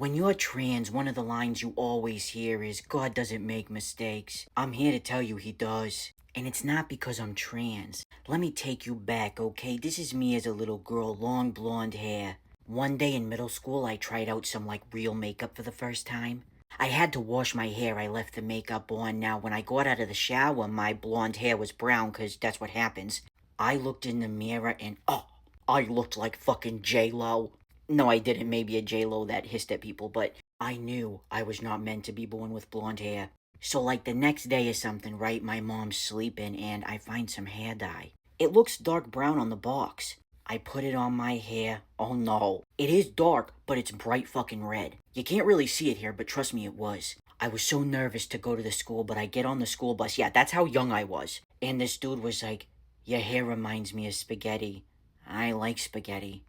When you're trans, one of the lines you always hear is, God doesn't make mistakes. I'm here to tell you he does. And it's not because I'm trans. Let me take you back, okay? This is me as a little girl, long blonde hair. One day in middle school, I tried out some real makeup for the first time. I had to wash my hair. I left the makeup on. Now, when I got out of the shower, my blonde hair was brown because that's what happens. I looked in the mirror and, oh, I looked like fucking J-Lo. No, I didn't. Maybe a J-Lo that hissed at people, but I knew I was not meant to be born with blonde hair. So the next day or something, right, my mom's sleeping and I find some hair dye. It looks dark brown on the box. I put it on my hair. Oh no. It is dark, but it's bright fucking red. You can't really see it here, but trust me, it was. I was so nervous to go to the school, but I get on the school bus. Yeah, that's how young I was. And this dude was like, your hair reminds me of spaghetti. I like spaghetti.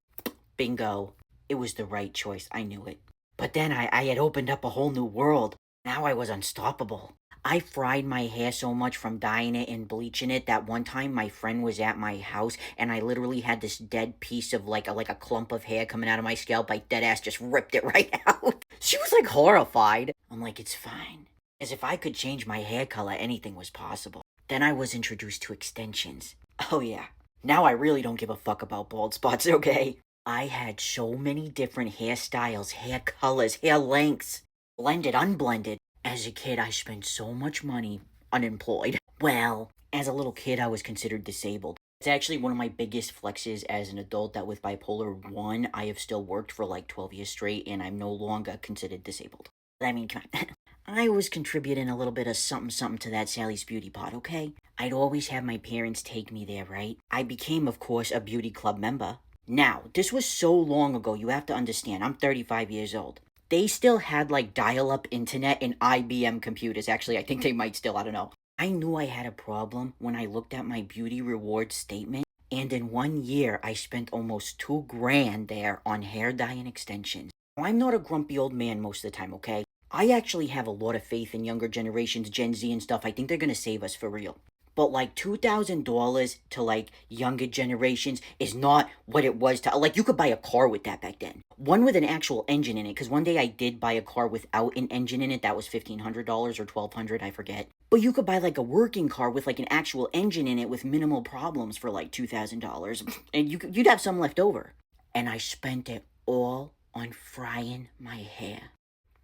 Bingo. It was the right choice. I knew it. But then I had opened up a whole new world. Now I was unstoppable. I fried my hair so much from dyeing it and bleaching it that one time my friend was at my house and I literally had this dead piece of like a clump of hair coming out of my scalp. Like dead ass just ripped it right out. She was horrified. I'm like, it's fine. As if I could change my hair color, anything was possible. Then I was introduced to extensions. Oh yeah. Now I really don't give a fuck about bald spots, okay? I had so many different hairstyles, hair colors, hair lengths. Blended, unblended. As a kid, I spent so much money unemployed. Well, as a little kid, I was considered disabled. It's actually one of my biggest flexes as an adult that with bipolar 1, I have still worked for 12 years straight and I'm no longer considered disabled. I mean, come on. I was contributing a little bit of something to that Sally's Beauty pot, okay? I'd always have my parents take me there, right? I became, of course, a beauty club member. Now, this was so long ago, you have to understand, I'm 35 years old. They still had dial-up internet and IBM computers. Actually, I think they might still, I don't know. I knew I had a problem when I looked at my beauty reward statement, and in 1 year, I spent almost $2,000 there on hair dye and extensions. Now, I'm not a grumpy old man most of the time, okay? I actually have a lot of faith in younger generations, Gen Z and stuff. I think they're gonna save us for real. But $2,000 to younger generations is not what it was to you could buy a car with that back then. One with an actual engine in it, because one day I did buy a car without an engine in it. That was $1,500 or $1,200, I forget. But you could buy a working car with an actual engine in it with minimal problems for $2,000, and you'd have some left over. And I spent it all on frying my hair,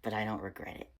but I don't regret it.